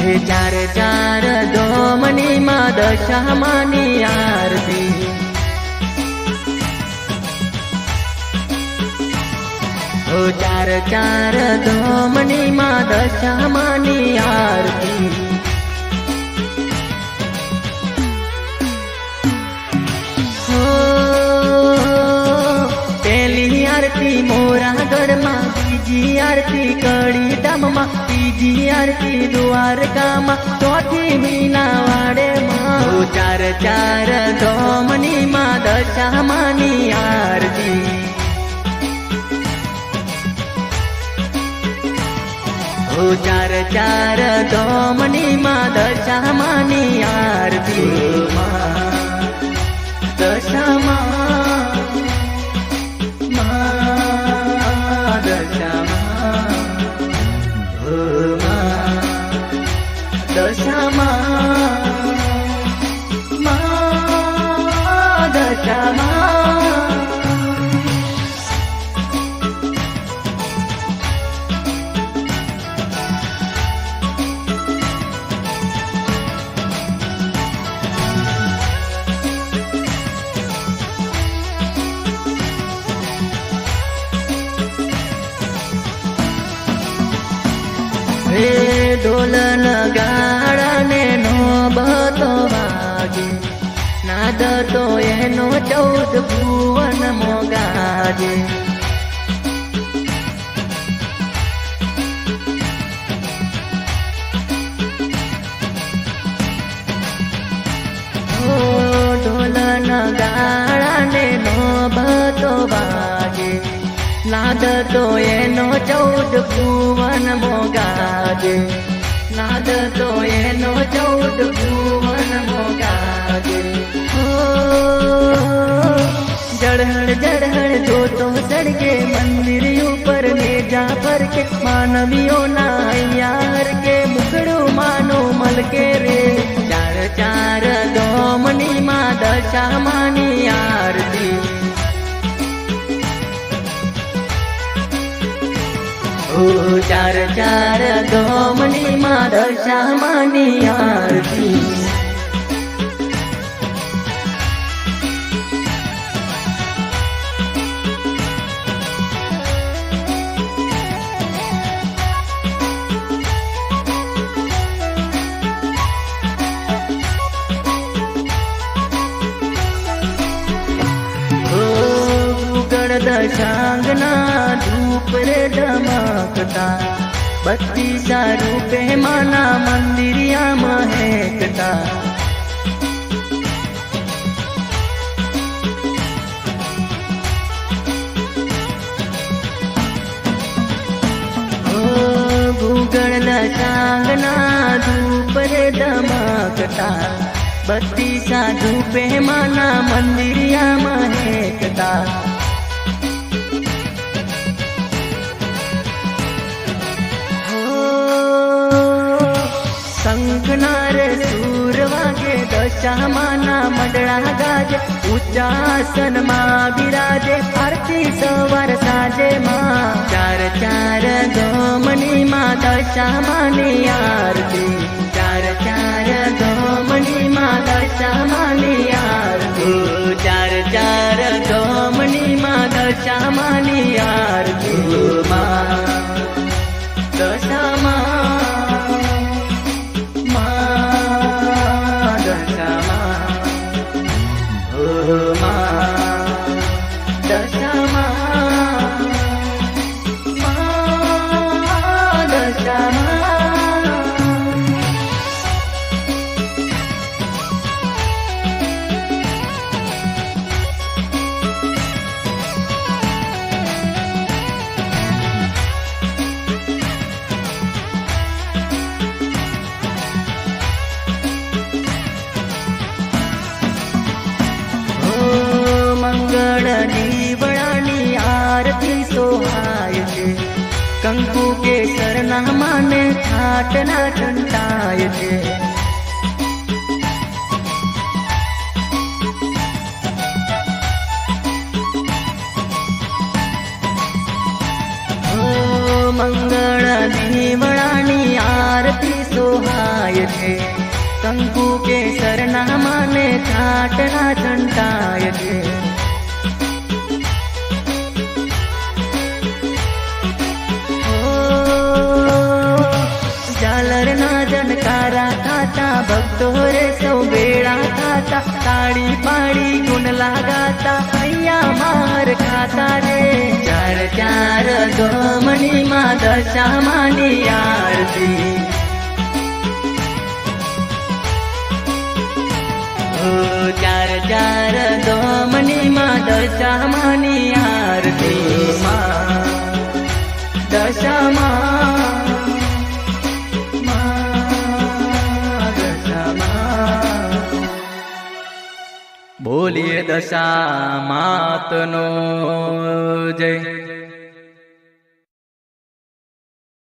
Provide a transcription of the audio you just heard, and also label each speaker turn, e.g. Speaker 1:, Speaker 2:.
Speaker 1: हे चार चार धोमनी मां दशामानी आरती ओ चार चार धोमनी मां दशामानी आरती पहली आरती मोरागढ़ मां बीजी आरती कड़ी धाम मां तीजी आरती द्वारका मां चौथी मीनावाड़े मां चार चार धोमनी मां दशामानी आरती ओ चार चार धोमनी मां दशामानी आरती दशामा दशामा दशामा ढोल नगाड़ा ने नौबतो वागे नाद तो एनो 14 भुवन मोगाजे ढोल नगाड़ा ने नौबतो वागे नाद तो एनो 14 भुवन मोगाजे नाद तो एनो 14 भुवन मोगाजे जड़हड़ जड़हड़ जो तो सड़के मंदिर ऊपर नेजा पर के मानवियों ना यार के मुकड़ो मानो मल के रे चार चार धोमनी मां दशामानी आरती ओ चार चार धोमनी मां दशामानी आरती दशांगना धूप रे धमाकता बत्ती सा रूपे माना मंदिरिया महकता भूगण दशांगना धूप रे धमाकता बत्ती सा धूपे माना मंदिरिया महकता शंखनार सूर वागे दशामाना मंडळा गाजे उच्चासन मां विराजे आरती सवार साजे मां चार चार धोमनी मां दशामानी आरती चार चार धोमनी मां दशामानी आरती चार चार धोमनी मां दशामानी आरती मां दशामा मंगल दीवड़ानी आरती सोहाय छे कंकु के शरणा माने छाटना ठंडाय छे मंगल दीवड़ानी आरती सो દોહાય છે, કંકુ કેસરના માને છાટના છંટાય છે. ઝાલરના જનકારા થાતા ભક્તો રે સૌ ભેળા થાતા, તાળી પાડી ગુણ લાગાતા અહીંયા માર ખાતા રે. ચાર ચાર ધોમણીમાં દશામાની આરતી, ચાર ચાર ધોમણીમાં દશામાની આરતી, દશામાં બોલીએ દશા માતનો જય.